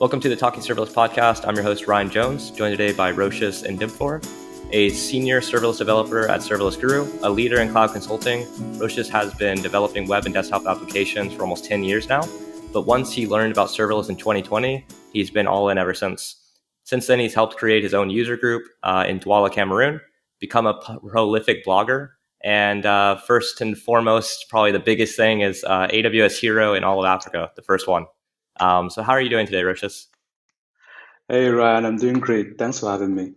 Welcome to the Talking Serverless podcast. I'm your host, Ryan Jones, joined today by Rosius Ndimofor, a senior serverless developer at Serverless Guru, a leader in cloud consulting. Rosius has been developing web and desktop applications for almost 10 years now, but once he learned about serverless in 2020, he's been all in ever since. Since then, he's helped create his own user group in Dwala, Cameroon, become a prolific blogger, and first and foremost, probably the biggest thing is AWS Hero in all of Africa, the first one. So how are you doing today, Rosius? Hey Ryan, I'm doing great. Thanks for having me.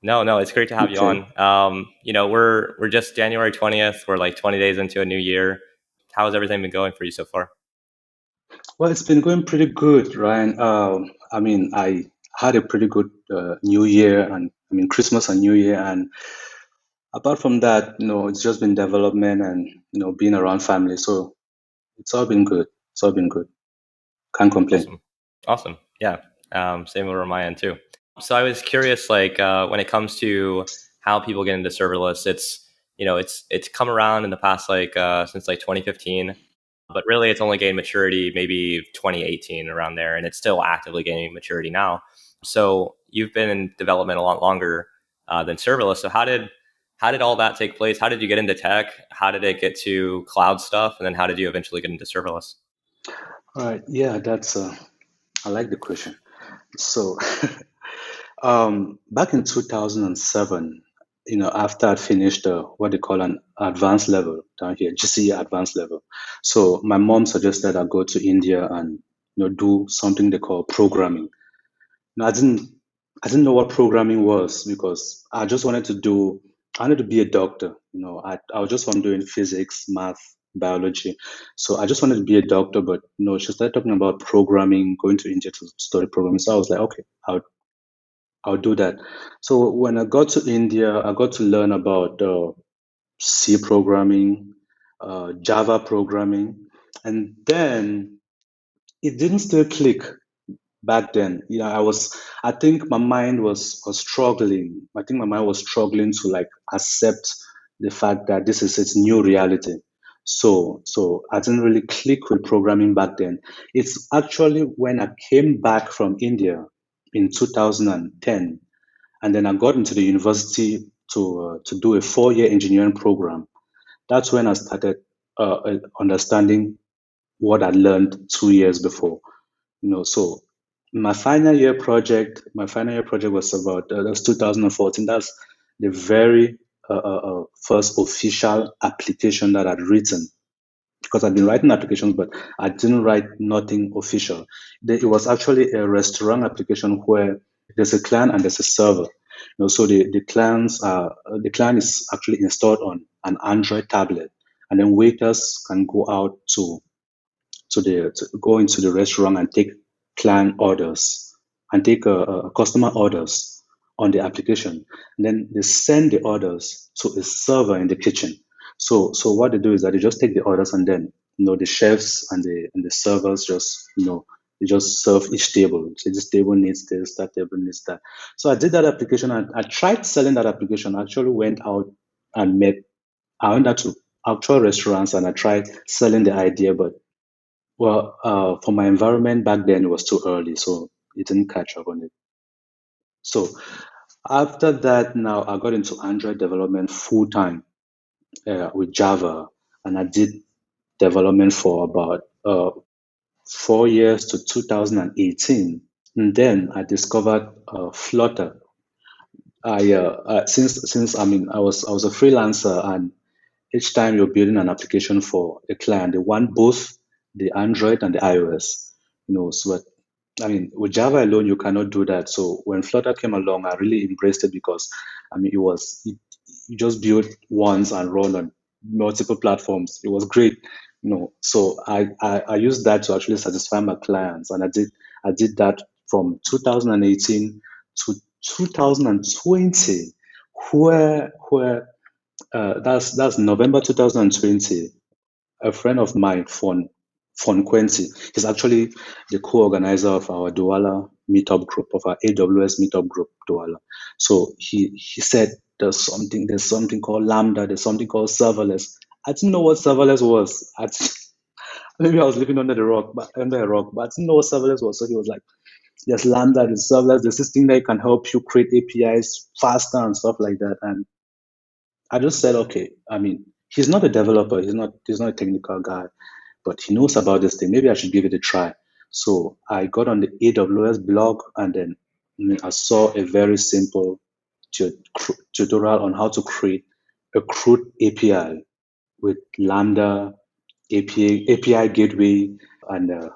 No, it's great to have you Okay. on. We're just January 20th. We're like 20 days into a new year. How has everything been going for you so far? Well, it's been going pretty good, Ryan. I had a pretty good New Year, and Christmas and New Year, and apart from that, it's just been development and being around family. So it's all been good. It's all been good. Can't complain. Awesome. Yeah. Same over on my end too. So I was curious, when it comes to how people get into serverless, it's come around in the past since 2015, but really it's only gained maturity maybe 2018 around there, and it's still actively gaining maturity now. So you've been in development a lot longer than serverless. So how did all that take place? How did you get into tech? How did it get to cloud stuff? And then how did you eventually get into serverless? All right. Yeah, that's. I like the question. So, back in 2007, after I finished what they call an advanced level down here, GCE advanced level. So my mom suggested I go to India and do something they call programming. Now, I didn't know what programming was because I wanted to be a doctor. I was just from doing physics, math, biology. So I just wanted to be a doctor, but she started talking about programming, going to India to study programming. So I was like, okay, I'll do that. So when I got to India, I got to learn about C programming, Java programming, and then it didn't still click back then. I think my mind was struggling. I think my mind was struggling to like accept the fact that this is its new reality. So I didn't really click with programming back then. It's actually when I came back from India in 2010, and then I got into the university to do a 4-year engineering program. That's when I started understanding what I learned 2 years before. So my final year project was about that's 2014. That's the very first official application that I'd written, because I've been writing applications, but I didn't write nothing official. It was actually a restaurant application where there's a client and there's a server. So the client is actually installed on an Android tablet, and then waiters can go out to go into the restaurant and take client orders and take customer orders on the application. And then they send the orders to a server in the kitchen. So what they do is that they just take the orders, and then the chefs and the servers just they just serve each table. So this table needs this, that table needs that. So I did that application, and I tried selling that application. I actually went out and I went out to actual restaurants and I tried selling the idea, but for my environment back then, it was too early, so it didn't catch up on it. So after that, now I got into Android development full time with Java, and I did development for about 4 years to 2018. And then I discovered Flutter. Since I was a freelancer, and each time you're building an application for a client, they want both the Android and the iOS. So with Java alone, you cannot do that. So when Flutter came along, I really embraced it because, you just build once and run on multiple platforms. It was great. So I used that to actually satisfy my clients, and I did that from 2018 to 2020, where that's November 2020. A friend of mine, Fon Quincy, is actually the co-organizer of our Dwala meetup group, of our AWS meetup group, Dwala. So he said there's something called Lambda, there's something called serverless. I didn't know what serverless was. Maybe I was living under a rock, but I didn't know what serverless was. So he was like, there's Lambda, there's serverless, there's this thing that can help you create APIs faster and stuff like that. And I just said, okay, I mean, he's not a developer, he's not a technical guy, but he knows about this thing. Maybe I should give it a try. So I got on the AWS blog, and then I saw a very simple tutorial on how to create a crude API with Lambda, API gateway, and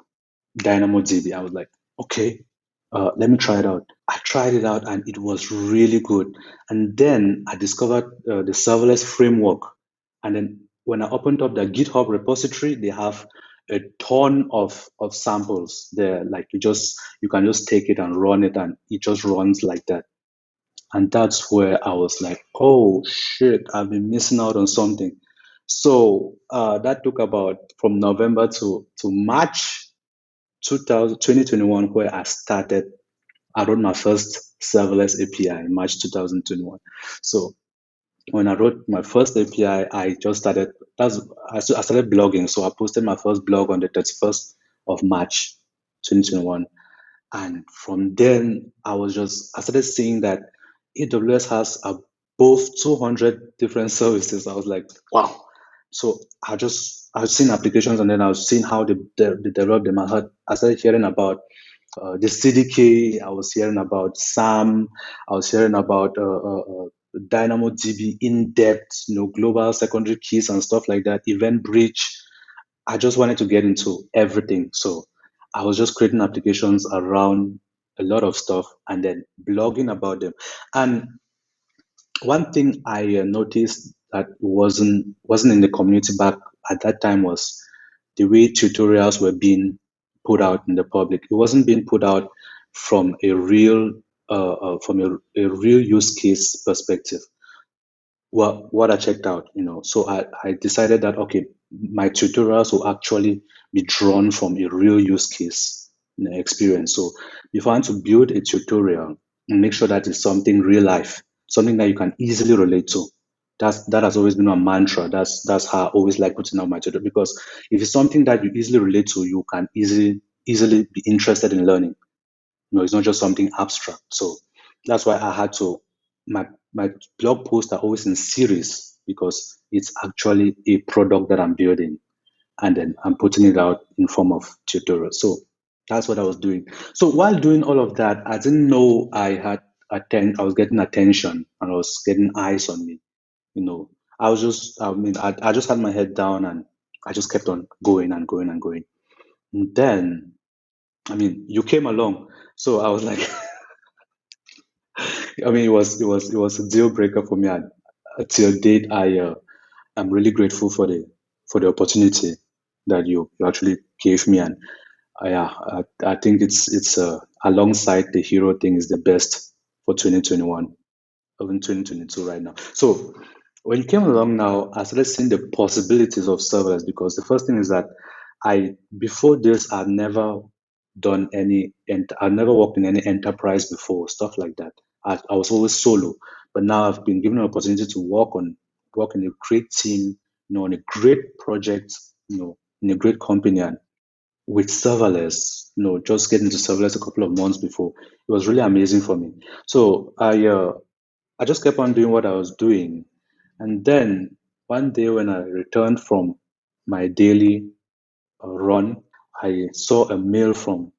DynamoDB. I was like, okay, let me try it out. I tried it out and it was really good. And then I discovered the serverless framework. And then when I opened up the GitHub repository, they have a ton of samples there. Like you can just take it and run it, and it just runs like that. And that's where I was like, oh shit, I've been missing out on something. So that took about from November to March 2021, where I wrote my first serverless API in March 2021. So when I wrote my first API, I just started, I started blogging. So I posted my first blog on the 31st of March 2021. And from then, I started seeing that AWS has above 200 different services. I was like, wow. So I've seen applications, and then I was seeing how they develop them. I started hearing about the CDK. I was hearing about SAM. I was hearing about DynamoDB in depth, global secondary keys and stuff like that, Event Bridge. I just wanted to get into everything. So I was just creating applications around a lot of stuff and then blogging about them. And one thing I noticed that wasn't in the community back at that time was the way tutorials were being put out in the public. It wasn't being put out from a real a real use case perspective. Well, what I checked out, so I decided that okay, my tutorials will actually be drawn from a real use case experience. So if I want to build a tutorial and make sure that it's something real life, something that you can easily relate to. That has always been my mantra. That's how I always like putting out my tutorial, because if it's something that you easily relate to, you can easily be interested in learning. It's not just something abstract. So that's why I had to my blog posts are always in series, because it's actually a product that I'm building, and then I'm putting it out in form of tutorials. So that's what I was doing. So while doing all of that, I didn't know I was getting attention, and I was getting eyes on me. I just had my head down, and I just kept on going and going and going. And then, you came along. So I was like, it was a deal breaker for me. And till date, I'm really grateful for the opportunity that you actually gave me. And I think it's alongside the hero thing is the best for 2021, even 2022 right now. So when you came along now, I started seeing the possibilities of serverless, because the first thing is that before this, I've never worked in any enterprise before, stuff like that. I was always solo, but now I've been given an opportunity to work in a great team, on a great project, in a great company, and with serverless, just getting to serverless a couple of months before, it was really amazing for me. So I just kept on doing what I was doing. And then one day when I returned from my daily run, I saw a mail from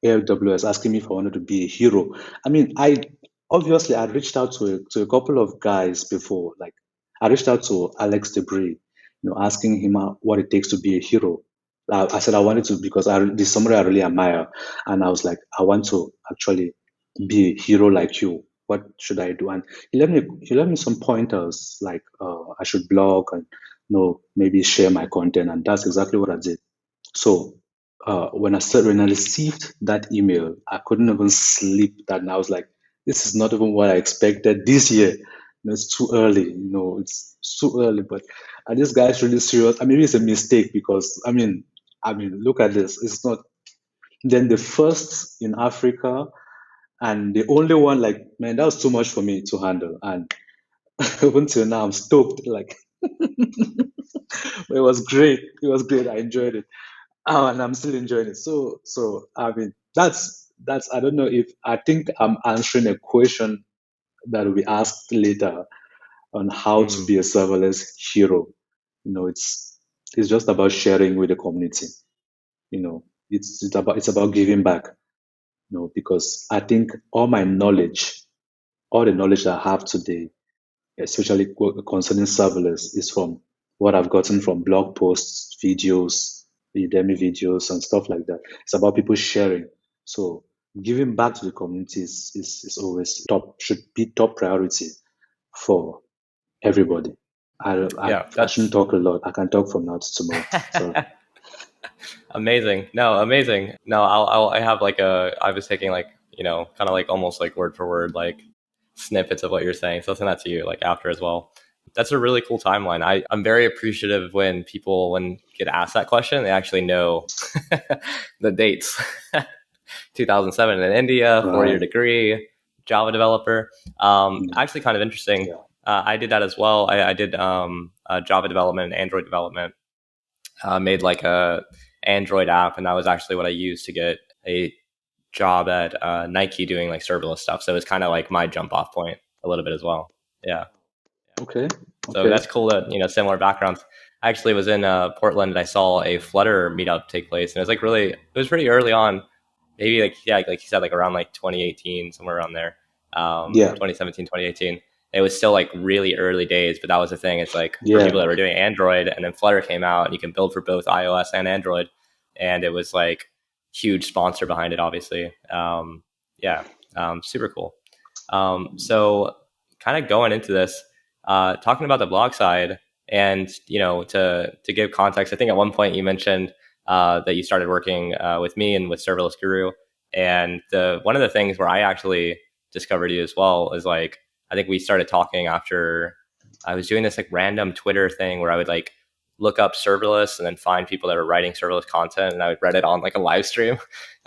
AWS asking me if I wanted to be a hero. I obviously I reached out to a couple of guys before. Like I reached out to Alex Debris, asking him what it takes to be a hero. I said I wanted to, because this is somebody I really admire, and I was like, I want to actually be a hero like you. What should I do? And he left me some pointers, like I should blog and maybe share my content, and that's exactly what I did. So when I received that email, I couldn't even sleep that night. I was like, this is not even what I expected this year. It's too early. It's too early. But this guy's really serious. Maybe it's a mistake, because look at this. It's not. Then the first in Africa, and the only one. Like, man, that was too much for me to handle. And even till now, I'm stoked. Like, it was great. It was great. I enjoyed it. Oh, and I'm still enjoying it. So that's I don't know if I think I'm answering a question that will be asked later on how to be a serverless hero. It's just about sharing with the community. It's about giving back. Because I think all the knowledge that I have today, especially concerning serverless, is from what I've gotten from blog posts, videos, Udemy videos, and stuff like that. It's about people sharing. So giving back to the community is always should be top priority for everybody. I shouldn't talk a lot. I can talk from now to tomorrow. So Amazing. No, I have like I was taking like, kind of like almost like word for word, like snippets of what you're saying. So I'll send that to you like after as well. That's a really cool timeline. I'm very appreciative when people, when get asked that question, they actually know the dates. 2007 in India, 4-year degree, Java developer. Actually kind of interesting. Yeah. I did that as well. I did Java development and Android development. Made like a Android app, and that was actually what I used to get a job at Nike doing like serverless stuff. So it was kind of like my jump off point a little bit as well. Yeah. Okay. So that's cool that, similar backgrounds. I actually was in Portland and I saw a Flutter meetup take place, and it was like it was pretty early on, maybe like you said, like around like 2018, somewhere around there, 2017, 2018. It was still like really early days, but that was the thing. It's like for people that were doing Android, and then Flutter came out, and you can build for both iOS and Android, and it was like huge sponsor behind it, obviously. Super cool. So kind of going into this, talking about the blog side, and to give context, I think at one point you mentioned that you started working with me and with Serverless Guru, and one of the things where I actually discovered you as well is like, I think we started talking after I was doing this like random Twitter thing where I would like look up serverless and then find people that were writing serverless content, and I would read it on like a live stream.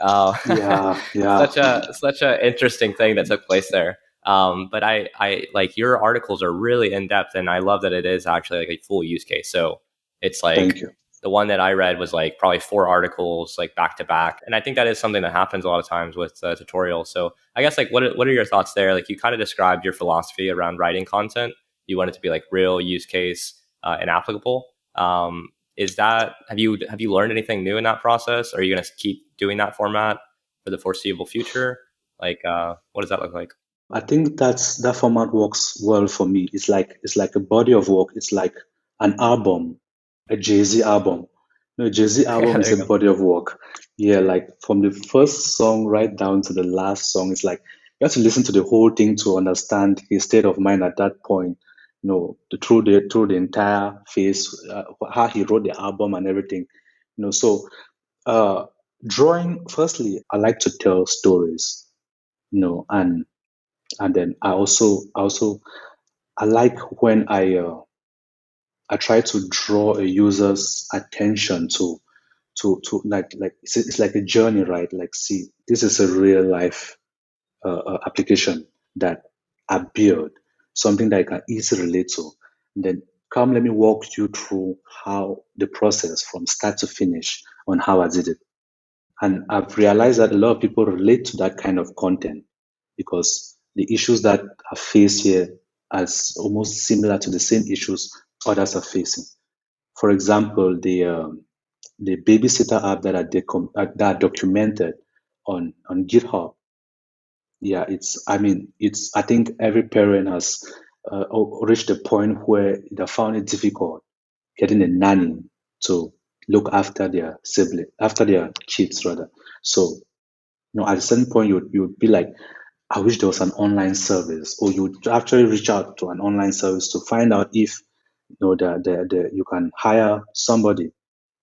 Such a interesting thing that took place there. But I like your articles are really in depth, and I love that it is actually like a full use case. So it's like the one that I read was like probably 4 articles like back to back, and I think that is something that happens a lot of times with tutorials. So I guess like what are your thoughts there? Like you kind of described your philosophy around writing content. You want it to be like real use case and applicable. Is that have you learned anything new in that process? Are you going to keep doing that format for the foreseeable future? Like what does that look like? I think that format works well for me. It's like a body of work. It's like an album, a Jay-Z album. A Jay-Z album is a body of work. Yeah, like from the first song right down to the last song, it's like you have to listen to the whole thing to understand his state of mind at that point. Through the entire phase, how he wrote the album and everything. So drawing. Firstly, I like to tell stories. And then I like when I try to draw a user's attention to like it's like a journey, right? Like, see, this is a real life application that I built, something that I can easily relate to. And then let me walk you through how the process from start to finish on how I did it. And I've realized that a lot of people relate to that kind of content because the issues that are faced here are almost similar to the same issues others are facing. For example, the babysitter app that are documented on GitHub. Yeah, I think every parent has reached a point where they found it difficult getting a nanny to look after their kids rather. So, at a certain point, you'd be like, I wish there was an online service, or you actually reach out to an online service to find out if you can hire somebody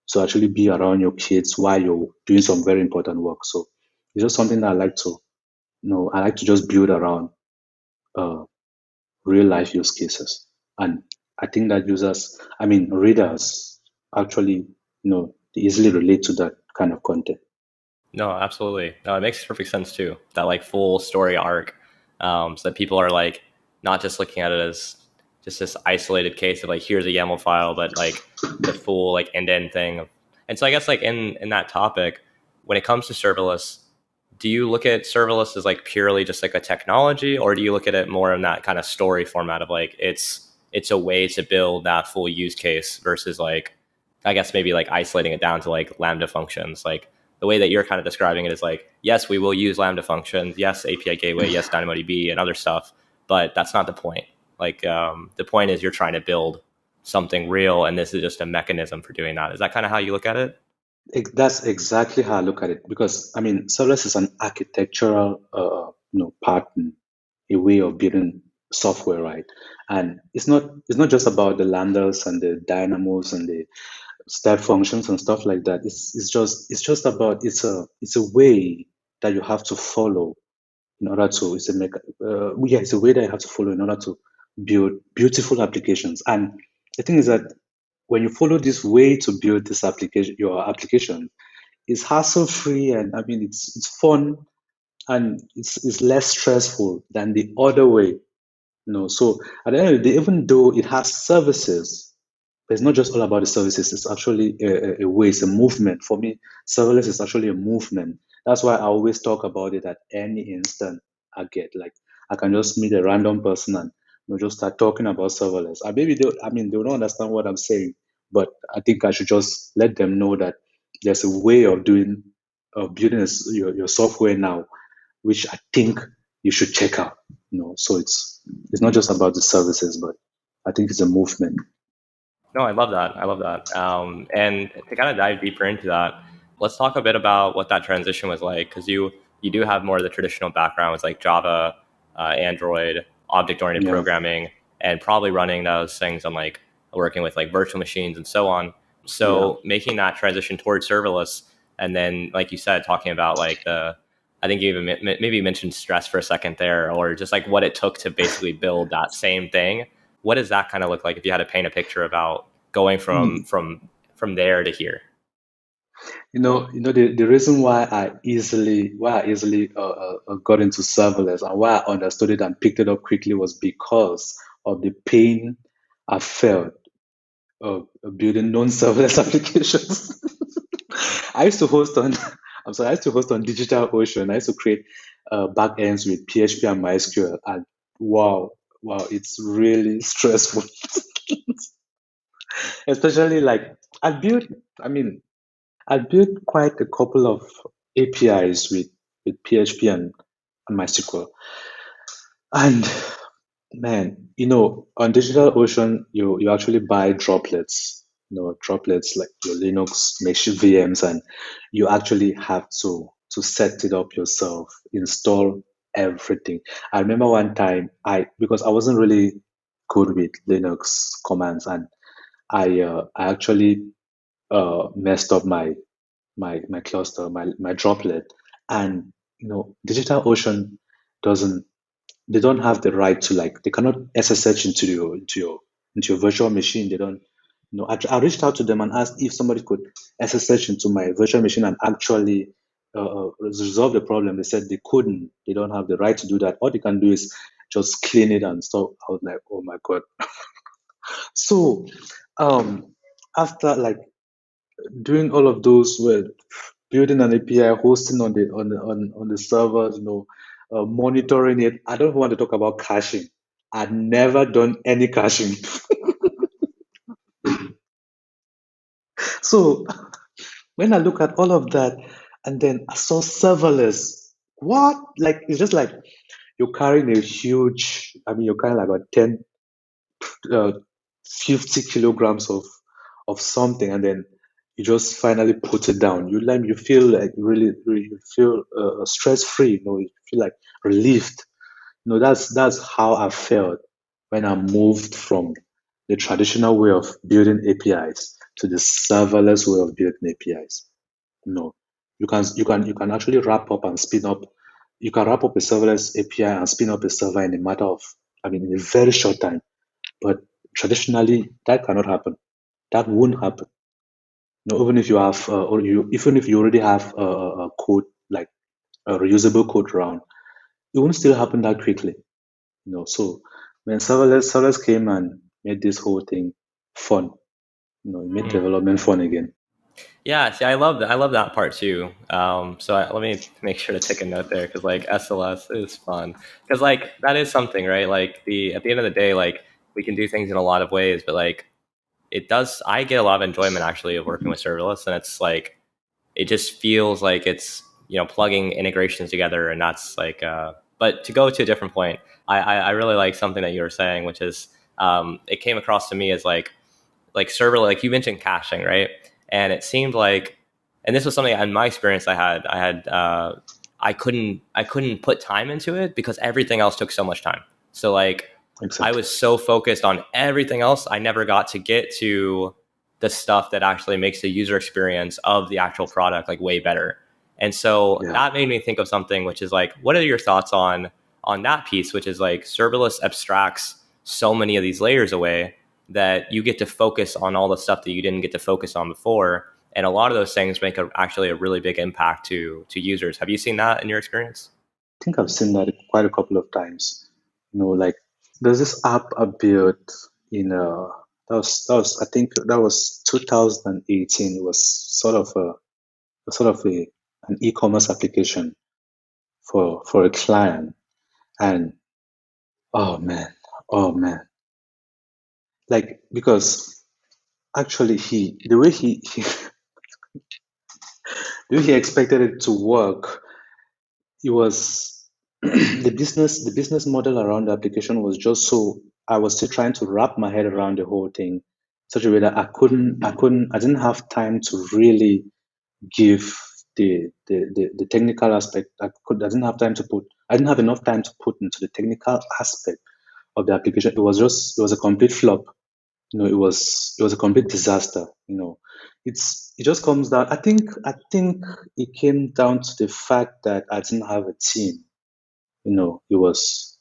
to actually be around your kids while you're doing some very important work. So it's just something that I like to just build around real life use cases, and I think that readers actually they easily relate to that kind of content. No, absolutely. No, it makes perfect sense too. That like full story arc, so that people are like not just looking at it as just this isolated case of like here's a YAML file, but like the full like end-to-end thing. And so I guess like in that topic, when it comes to serverless, do you look at serverless as like purely just like a technology, or do you look at it more in that kind of story format of like it's a way to build that full use case versus like, I guess maybe like isolating it down to like Lambda functions? Like the way that you're kind of describing it is like, yes, we will use Lambda functions, yes, API gateway, yes, DynamoDB and other stuff, but that's not the point. Like the point is you're trying to build something real, and this is just a mechanism for doing that. Is that kind of how you look at it? That's exactly how I look at it, because I mean, serverless is an architectural, pattern, a way of building software, right? And it's not just about the lambdas and the dynamos and the step functions and stuff like that. It's just about it's a way that you have to follow in order to it's a way that you have to follow in order to build beautiful applications. And the thing is that when you follow this way to build this application, your application, it's hassle free, and I mean it's fun, and it's less stressful than the other way. So at the end of the day, even though it has services, but it's not just all about the services. It's actually a way, it's a movement. For me, serverless is actually a movement. That's why I always talk about it at any instant I get. Like I can just meet a random person and just start talking about serverless. And maybe they don't understand what I'm saying, but I think I should just let them know that there's a way of building your software now, which I think you should check out. So it's not just about the services, but I think it's a movement. No, I love that. I love that. And to kind of dive deeper into that, let's talk a bit about what that transition was like, because you do have more of the traditional backgrounds like Java, Android, object-oriented Yeah. programming, and probably running those things on like working with like virtual machines and so on. So making that transition towards serverless, and then like you said, talking about like I think you even maybe mentioned stress for a second there, or just like what it took to basically build that same thing. What does that kind of look like if you had to paint a picture about going from there to here? The reason why I easily got into serverless, and why I understood it and picked it up quickly, was because of the pain I felt of building non-serverless applications. I used to host on, I'm sorry, I used to host on DigitalOcean. I used to create backends with PHP and MySQL, and wow, it's really stressful. Especially like I built, I mean, I built quite a couple of APIs with PHP and MySQL. And man, on DigitalOcean, you actually buy droplets, droplets like your Linux mesh VMs, and you actually have to set it up yourself, install everything. I remember one time because I wasn't really good with Linux commands, and I actually messed up my cluster, my droplet, and DigitalOcean doesn't they don't have the right to, like, they cannot SSH into your virtual machine. They don't. I reached out to them and asked if somebody could SSH into my virtual machine and actually resolve the problem. They said they couldn't. They don't have the right to do that. All they can do is just clean it and stuff. I was like, oh my god. So after like doing all of those, well, building an API, hosting on the servers, monitoring it. I don't want to talk about caching. I'd never done any caching. So when I look at all of that, and then I saw serverless, what? Like, it's just like you're carrying a huge, you're carrying like about 10, uh, 50 kilograms of something, and then you just finally put it down. You feel like really, really, you feel stress free. You feel like relieved. That's how I felt when I moved from the traditional way of building APIs to the serverless way of building APIs. No, you can actually wrap up and spin up. You can wrap up a serverless API and spin up a server in a matter of, in a very short time. But traditionally, that cannot happen. That won't happen. Even if you have, even if you already have a code, like a reusable code around, it won't still happen that quickly. So when serverless came and made this whole thing fun, it made development fun again. Yeah, see, I love that. I love that part too. Let me make sure to take a note there because like SLS is fun because like that is something, right? Like the at the end of the day, like we can do things in a lot of ways, but like it does. I get a lot of enjoyment actually of working with serverless, and it's like it just feels like it's plugging integrations together, and that's like. But to go to a different point, I really like something that you were saying, which is it came across to me as like server, like you mentioned caching, right? And it seemed like, and this was something in my experience I couldn't put time into it because everything else took so much time. So like I Exactly. was so focused on everything else, I never got to get to the stuff that actually makes the user experience of the actual product like way better. And so Yeah. that made me think of something which is like, what are your thoughts on that piece, which is like serverless abstracts so many of these layers away that you get to focus on all the stuff that you didn't get to focus on before. And a lot of those things make actually a really big impact to users. Have you seen that in your experience? I think I've seen that quite a couple of times. Like there's this app I built in I think that was 2018. It was sort of an e-commerce application for a client. And oh man, oh man. Like because actually the way he expected it to work, it was the business model around the application was just so I was still trying to wrap my head around the whole thing such a way that I didn't have time to really give the technical aspect. I didn't have time to put I didn't have enough time to put into the technical aspect of the application. It was a complete flop. It was a complete disaster. It just comes down. I think it came down to the fact that I didn't have a team. It was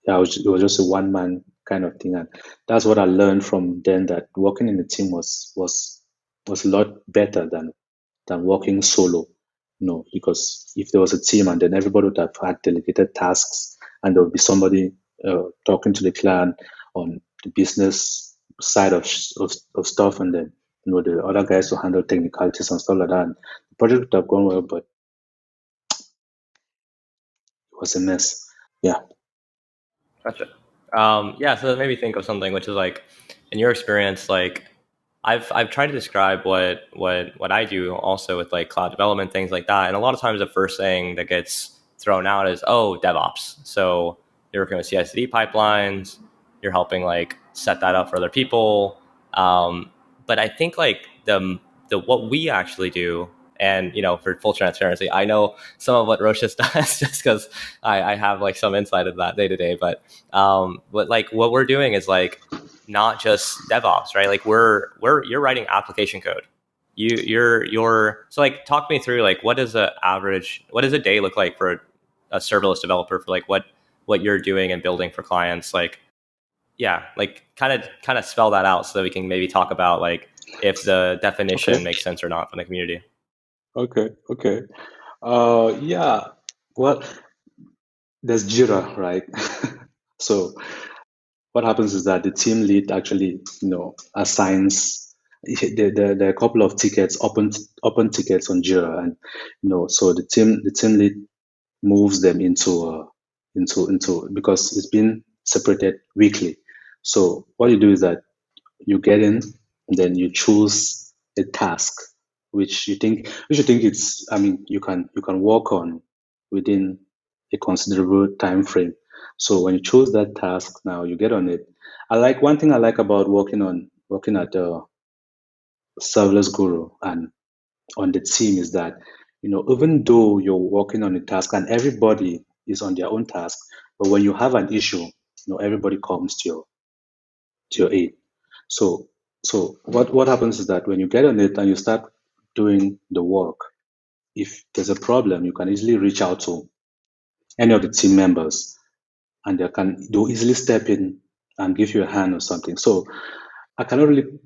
yeah, it was just a one man kind of thing, and that's what I learned from then. That working in a team was a lot better than working solo. Because if there was a team and then everybody would have had delegated tasks, and there would be somebody talking to the client on the business side of stuff, and then the other guys to handle technicalities and stuff like that. And the project would have gone well, but it was a mess. Yeah. Gotcha. Yeah, so that made me think of something which is like, in your experience, like I've tried to describe what I do also with like cloud development, things like that. And a lot of times the first thing that gets thrown out is, oh, DevOps. So you're working with CI/CD pipelines, you're helping like set that up for other people. But I think like the what we actually do, and for full transparency, I know some of what Rosius does just because I have like some insight of that day to day. But like what we're doing is like not just DevOps, right? Like you're writing application code. You're so like talk me through like what does a day look like for a serverless developer for like what you're doing and building for clients? Like yeah, like kind of spell that out so that we can maybe talk about like if the Okay. definition makes sense or not for the community. Okay. Okay. Yeah. Well, there's Jira, right? So what happens is that the team lead actually, assigns there are a couple of tickets, open tickets on Jira, and so the team lead moves them into because it's been separated weekly. So what you do is that you get in and then you choose a task which you think it's I mean you can work on within a considerable time frame. So when you choose that task, now you get on it. One thing I like about working at Serverless Guru and on the team is that even though you're working on a task and everybody is on their own task, but when you have an issue, everybody comes to your aid. So what happens is that when you get on it and you start doing the work, if there's a problem, you can easily reach out to any of the team members, and they'll easily step in and give you a hand or something. So I cannot really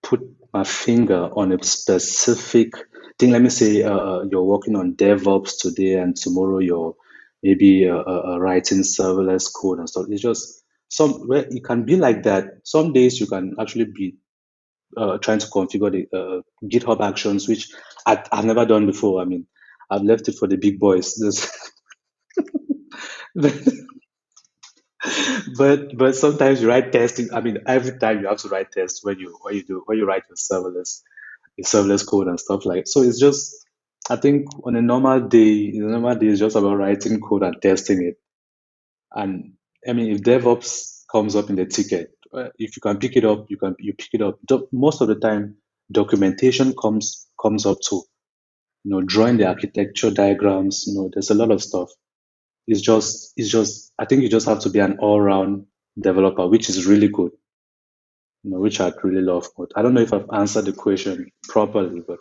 put my finger on a specific thing. Let me say you're working on DevOps today, and tomorrow you're maybe writing serverless code and stuff. It's just some where it can be like that. Some days you can actually be trying to configure the GitHub Actions, which I've never done before. I mean, I've left it for the big boys. But sometimes you write testing. I mean, every time you have to write tests when you write your serverless code and stuff like. So it's just, I think on a normal day, it's just about writing code and testing it. And I mean, if DevOps comes up in the ticket, if you can pick it up, you pick it up. Most of the time, documentation comes up too. Drawing the architecture diagrams. There's a lot of stuff. It's just. I think you just have to be an all-round developer, which is really good. Which I'd really love. But I don't know if I've answered the question properly, but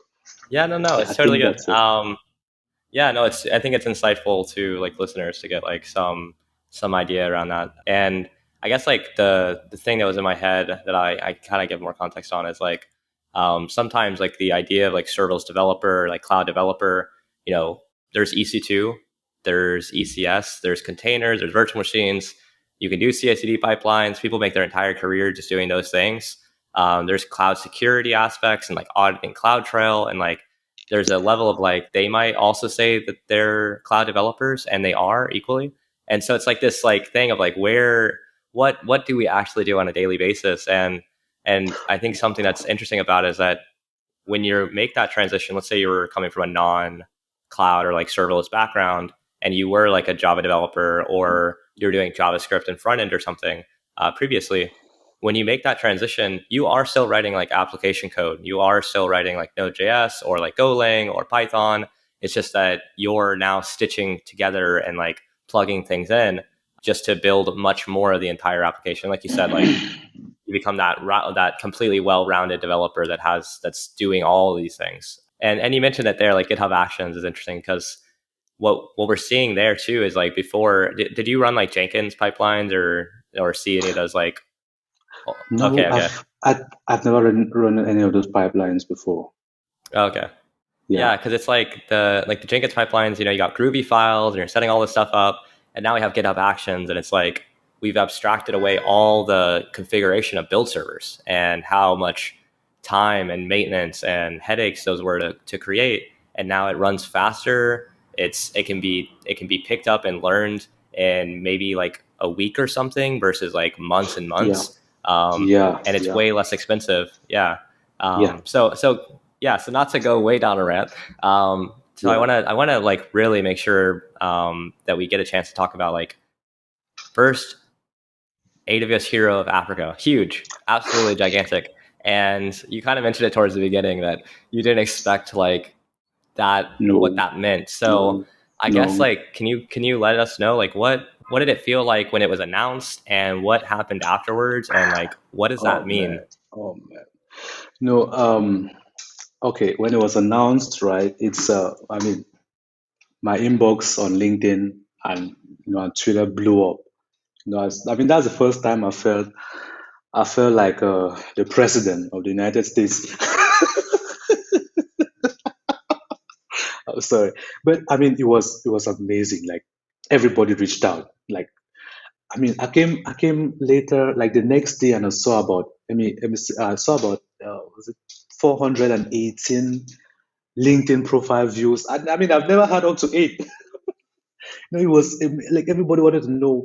Yeah, no, I it's totally think good. that's it. Yeah, no, I think it's insightful to like listeners to get like some idea around that. And I guess like the thing that was in my head that I kind of give more context on is like sometimes like the idea of like serverless developer, like cloud developer, there's EC2, there's ECS, there's containers, there's virtual machines. You can do CI/CD pipelines. People make their entire career just doing those things. There's cloud security aspects and like auditing CloudTrail, and like there's a level of like they might also say that they're cloud developers, and they are equally. And so it's like this like thing of like what do we actually do on a daily basis? And I think something that's interesting about it is that when you make that transition, let's say you were coming from a non-cloud or like serverless background, and you were like a Java developer or you're doing JavaScript and front end or something previously, when you make that transition, you are still writing like application code. You are still writing like Node.js or like Golang or Python. It's just that you're now stitching together and like plugging things in just to build much more of the entire application. Like you said, like you become that completely well-rounded developer that's doing all of these things. And you mentioned that there, like GitHub Actions is interesting because what we're seeing there too is like before, did you run like Jenkins pipelines or see any of those like? No, Okay. I've never run any of those pipelines before. Okay. Yeah. Yeah, because it's like the Jenkins pipelines, you got Groovy files and you're setting all this stuff up, and now we have GitHub Actions, and it's like we've abstracted away all the configuration of build servers and how much time and maintenance and headaches those were to create, and now it runs faster. It can be picked up and learned in maybe like a week or something versus like months and Yeah. months, and it's Yeah. way less expensive. Yeah. Yeah. So not to go way down a rant. So Yeah. I wanna like really make sure that we get a chance to talk about like first AWS Hero of Africa, huge, absolutely gigantic. And you kind of mentioned it towards the beginning that you didn't expect like that what No. that meant. So No. I guess No. like can you let us know like what did it feel like when it was announced and what happened afterwards, and like what does Oh that man. mean? Oh man. No. Okay. When it was announced, right? It's I mean, my inbox on LinkedIn and on Twitter blew up. I mean, that's the first time I felt like the president of the United States. Oh, sorry, but I mean, it was amazing. Like everybody reached out. Like I mean, I came later, like the next day, and I saw about. I saw about was it 418 LinkedIn profile views. I mean, I've never had up to eight. It was like everybody wanted to know,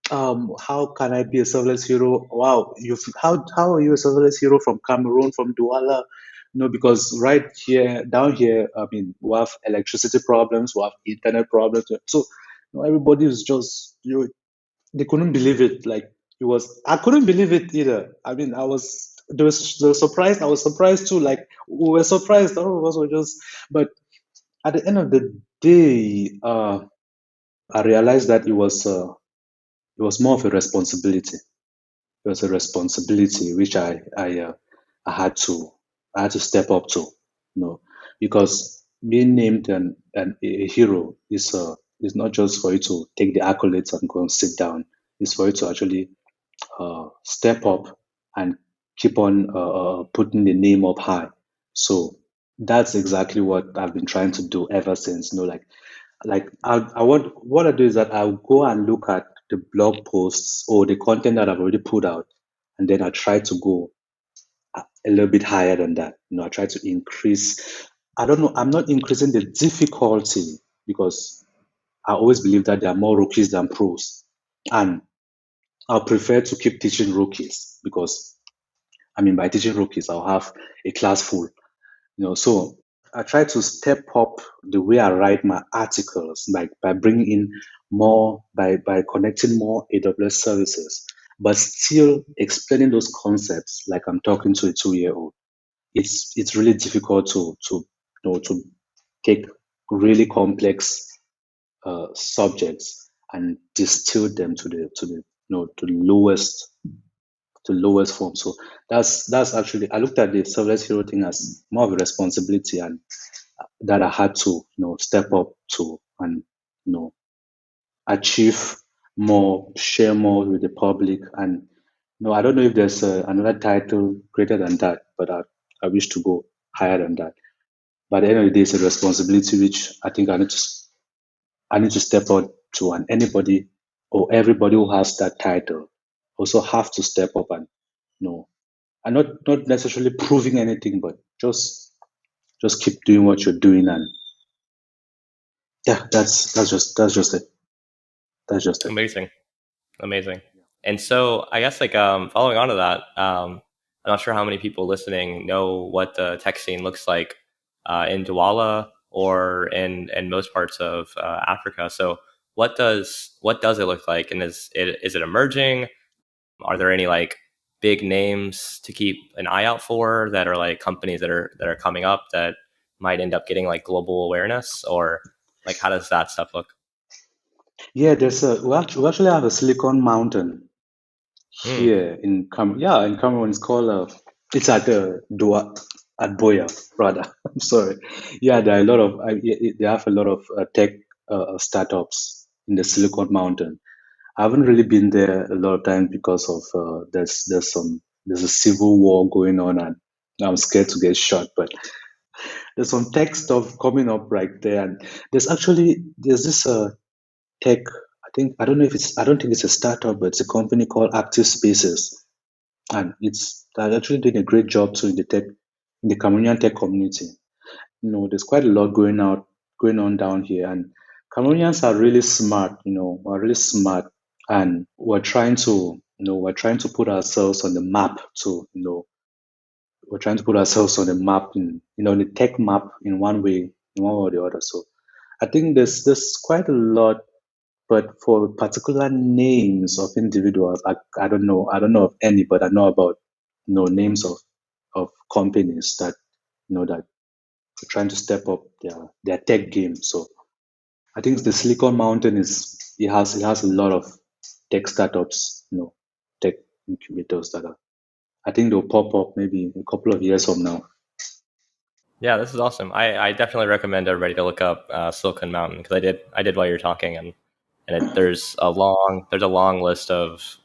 how can I be a serverless hero? Wow, how are you a serverless hero from Cameroon, from Douala? Because right here, down here, I mean, we have electricity problems, we have internet problems. So everybody was just they couldn't believe it. Like I couldn't believe it either. I mean, they were surprised. I was surprised too. Like we were surprised. All of us were just. But at the end of the day, I realized that it was more of a responsibility. It was a responsibility which I had to step up to, because being named a hero is not just for you to take the accolades and go and sit down. It's for you to actually step up and keep on putting the name up high. So that's exactly what I've been trying to do ever since. Like I want what I do is that I'll go and look at the blog posts or the content that I've already put out, and then I try to go a little bit higher than that. I try to increase. I don't know. I'm not increasing the difficulty because I always believe that there are more rookies than pros, and I prefer to keep teaching rookies because by teaching rookies, I'll have a class full. So I try to step up the way I write my articles, like by bringing in more, by connecting more AWS services, but still explaining those concepts like I'm talking to a 2-year-old. It's really difficult to take really complex subjects and distill them to the lowest form. So that's actually, I looked at the Serverless Hero thing as more of a responsibility, and that I had to step up to, and achieve more, share more with the public. And I don't know if there's another title greater than that, but I wish to go higher than that. But at the end of the day, it's a responsibility which I think I need to step up to, and anybody or everybody who has that title also have to step up and and not necessarily proving anything, but just keep doing what you're doing. And yeah, that's just it. That's just it. Amazing. And so I guess like following on to that, I'm not sure how many people listening know what the tech scene looks like in Dwala or in most parts of Africa. So what does it look like, and is it emerging? Are there any like big names to keep an eye out for that are like companies that are coming up that might end up getting like global awareness, or like how does that stuff look? Yeah, we actually have a Silicon Mountain Hmm. here in in Cameroon. It's called it's at Dua at Boya rather. I'm sorry. Yeah, there are a lot of they have a lot of tech startups in the Silicon Mountain. I haven't really been there a lot of times because of there's a civil war going on, and I'm scared to get shot. But there's some tech stuff coming up right there, and there's this tech. I don't think it's a startup, but it's a company called Active Spaces, and they're actually doing a great job too in the Cameroonian tech community. There's quite a lot going on down here, and Cameroonians are really smart. Are really smart, and we're trying to put ourselves on the map to we're trying to put ourselves on the map in the tech map in one way or the other. So I think there's quite a lot, but for particular names of individuals, I don't know. I don't know of any, but I know about names of companies that that are trying to step up their tech game. So I think the Silicon Mountain it has a lot of tech startups, tech incubators that are, I think they'll pop up maybe a couple of years from now. Yeah, this is awesome. I definitely recommend everybody to look up Silicon Mountain, because I did while you're talking, and there's a long list of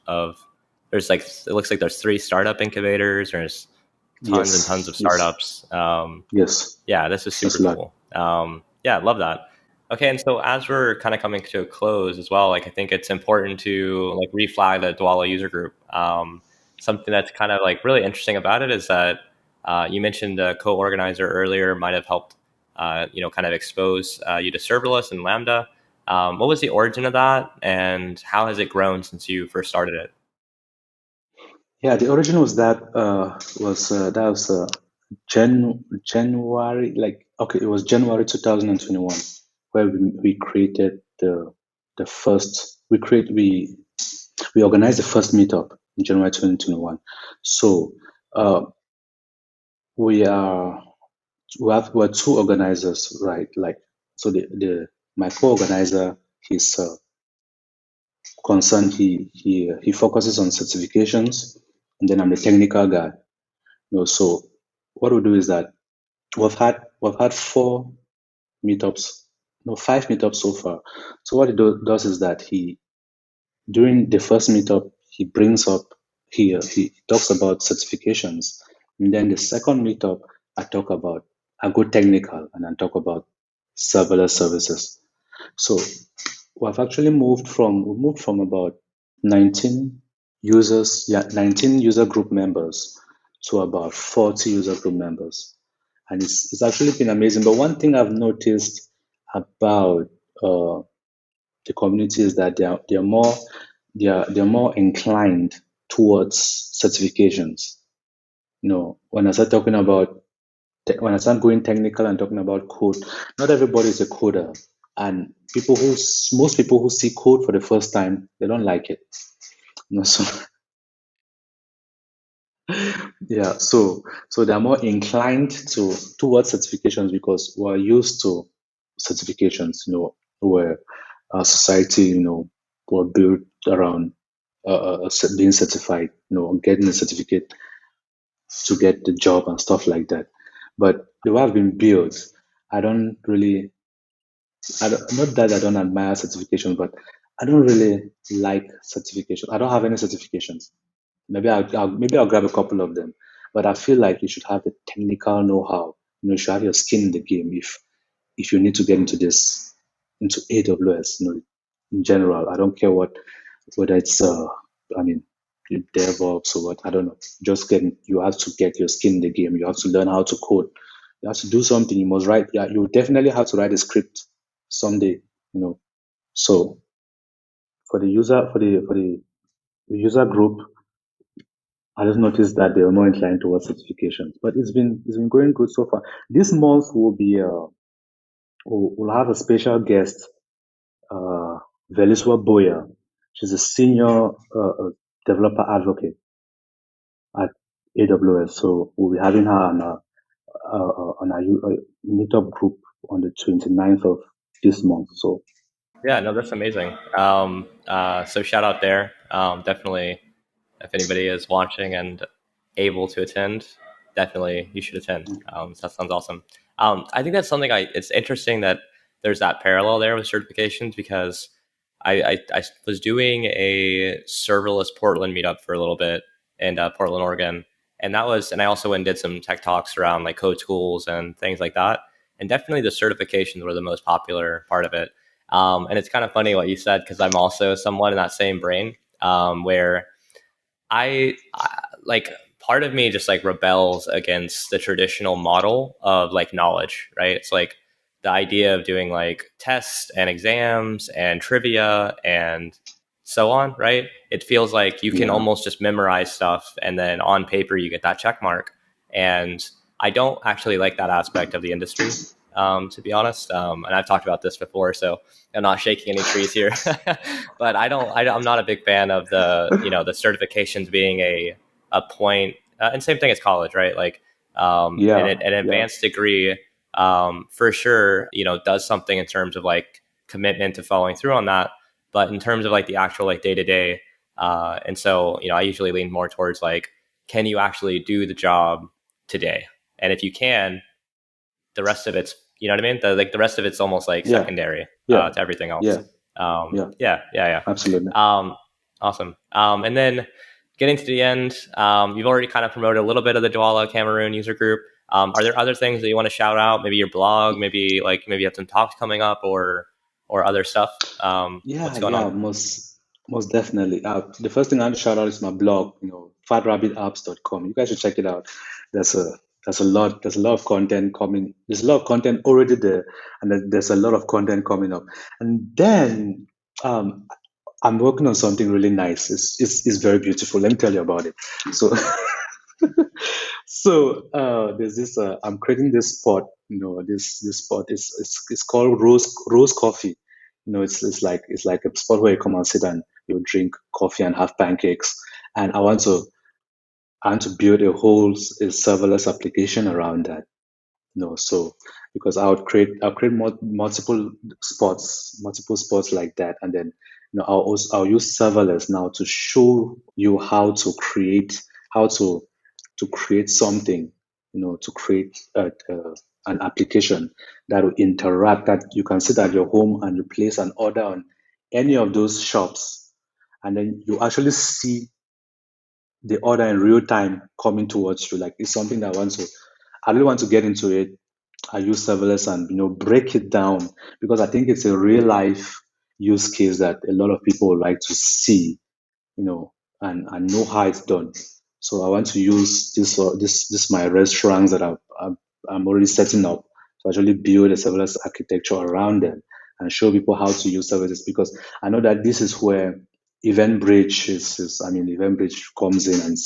there's like, it looks like there's 3 startup incubators. There's tons and tons of Yes, yes, startups. yes. Yeah, this is That's super a lot. cool. Yeah, I love that. Okay, and so as we're kind of coming to a close as well, like I think it's important to like reflag the Dwala user group. Something that's kind of like really interesting about it is that you mentioned the co-organizer earlier might have helped, kind of expose you to serverless and Lambda. What was the origin of that, and how has it grown since you first started it? Yeah, the origin was that was January, like okay, it was January 2021 where we created the first we organized the first meetup in January 2021. So we are we're 2 organizers, right? Like so the my co-organizer, he's concerned he focuses on certifications, and then I'm the technical guy. So what we do is that we've had 4 meetups, no 5 meetups so far. So what he does is that he during the first meetup he brings up he talks about certifications, and then the second meetup I go technical and I talk about serverless services. So we moved from about 19 users, 19 user group members to about 40 user group members. And it's actually been amazing. But one thing I've noticed about the community is that they're more inclined towards certifications. When I start talking about when I start going technical and talking about code, not everybody is a coder, and most people who see code for the first time, they don't like it. So yeah, so they're more inclined towards certifications because we're used to certifications. Where our society, were built around being certified, getting a certificate to get the job and stuff like that. But the way I've been built, I don't really, not that I don't admire certifications, but I don't really like certification. I don't have any certifications. Maybe I'll grab a couple of them, but I feel like you should have the technical know-how. You should have your skin in the game if you need to get into AWS. In general, I don't care whether it's I mean DevOps or what. I don't know. You have to get your skin in the game. You have to learn how to code. You have to do something. You must write. Yeah, you definitely have to write a script someday. So for the user group, I just noticed that they are more inclined towards certifications, but it's been going good so far. This month we'll have a special guest, uh, Veliswa Boya. She's a senior developer advocate at AWS, so we'll be having her on a meetup group on the 29th of this month. So Yeah, no, that's amazing. So shout out there. Definitely, if anybody is watching and able to attend, definitely you should attend. So that sounds awesome. I think that's something it's interesting that there's that parallel there with certifications because I was doing a serverless Portland meetup for a little bit in Portland, Oregon. And I also went and did some tech talks around like code schools and things like that. And definitely the certifications were the most popular part of it. And it's kind of funny what you said because I'm also somewhat in that same brain where I like part of me just like rebels against the traditional model of like knowledge, right? It's like the idea of doing like tests and exams and trivia and so on, right? It feels like you can yeah, almost just memorize stuff and then on paper you get that check mark. And I don't actually like that aspect of the industry, to be honest. And I've talked about this before, so I'm not shaking any trees here. But I'm not a big fan of the certifications being a point. And same thing as college, right? Like yeah, an yeah, advanced degree for sure, does something in terms of like commitment to following through on that. But in terms of like the actual like day to day, and so I usually lean more towards like, can you actually do the job today? And if you can, the rest of it's what I mean. The rest of it's almost like yeah, secondary yeah, to everything else. yeah, yeah, Yeah. absolutely. Awesome. And then getting to the end, you've already kind of promoted a little bit of the Dwala Cameroon user group. Are there other things that you want to shout out? Maybe your blog, maybe you have some talks coming up or other stuff. Yeah, What's going yeah, on? most definitely. The first thing I want to shout out is my blog, fatrabbitapps.com. You guys should check it out. There's a there's a lot of content coming. There's a lot of content already there, and there's a lot of content coming up. And then um, I'm working on something really nice. It's very beautiful. Let me tell you about it. So there's this. I'm creating this spot. This spot is it's called Rose Coffee. It's like a spot where you come and sit and you drink coffee and have pancakes. And I want to build a serverless application around that. So because I'll create multiple spots like that, and then I'll use serverless now to show you how to create something, to create an application that will interact, that you can sit at your home and you place an order on any of those shops, and then you actually see the order in real time coming towards you. Like, it's something that I really want to get into it. I use serverless and break it down, because I think it's a real life use case that a lot of people would like to see, and know how it's done. So I want to use this my restaurants that I'm already setting up to actually build a serverless architecture around them and show people how to use services, because I know that this is where EventBridge EventBridge comes in, and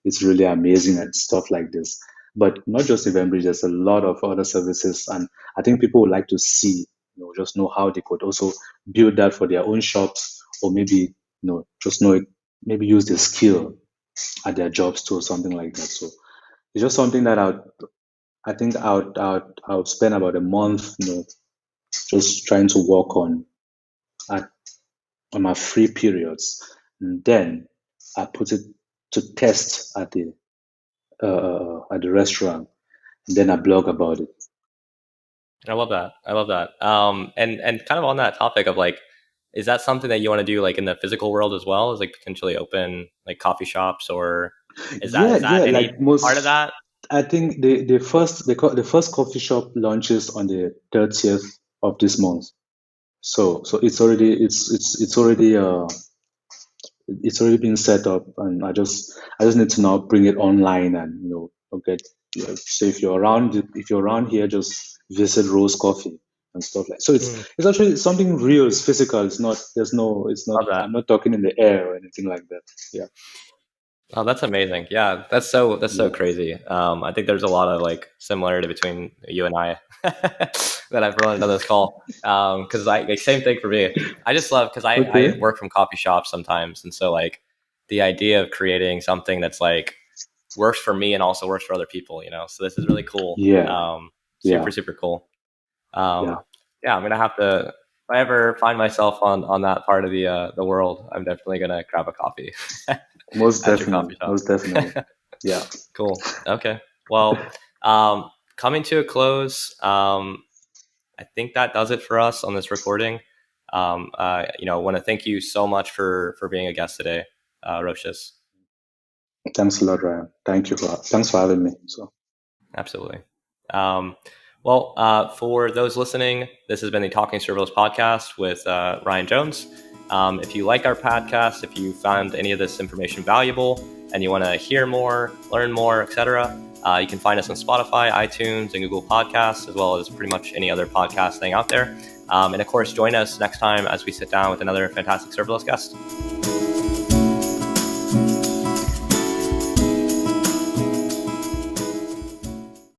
it's really amazing and stuff like this. But not just EventBridge, there's a lot of other services, and I think people would like to see, just know how they could also build that for their own shops, or maybe, just know it, maybe use the skill at their jobs too, or something like that. So it's just something that I would spend about a month, just trying to work at on my free periods, and then I put it to test at the restaurant, and then I blog about it. I love that. I love that. And kind of on that topic of like, is that something that you want to do like in the physical world as well? Is like potentially open like coffee shops, or is that any like part of that? I think the first coffee shop launches on the 30th of this month. So it's already been set up, and I just need to now bring it online, and okay. So if you're around here, just visit Rose Coffee and stuff like. So it's actually something real. It's physical. It's not. Love that. I'm not talking in the air or anything like that. Yeah. Oh, that's amazing. Yeah, that's so crazy. I think there's a lot of like similarity between you and I that I've learned on this call. Because like same thing for me. I just love, because I work from coffee shops sometimes, and so like the idea of creating something that's like works for me and also works for other people. So this is really cool. Yeah. Super cool. Yeah, I'm gonna have to. If I ever find myself on that part of the world, I'm definitely gonna grab a coffee. Most definitely. Yeah. Cool. Okay. Well, coming to a close, I think that does it for us on this recording. I want to thank you so much for being a guest today, Rosius. Thanks a lot, Ryan. Thanks for having me. So. Absolutely. For those listening, this has been the Talking Serverless podcast with Ryan Jones. If you like our podcast, if you found any of this information valuable and you want to hear more, learn more, etc., you can find us on Spotify, iTunes, and Google Podcasts, as well as pretty much any other podcast thing out there. And of course, join us next time as we sit down with another fantastic serverless guest.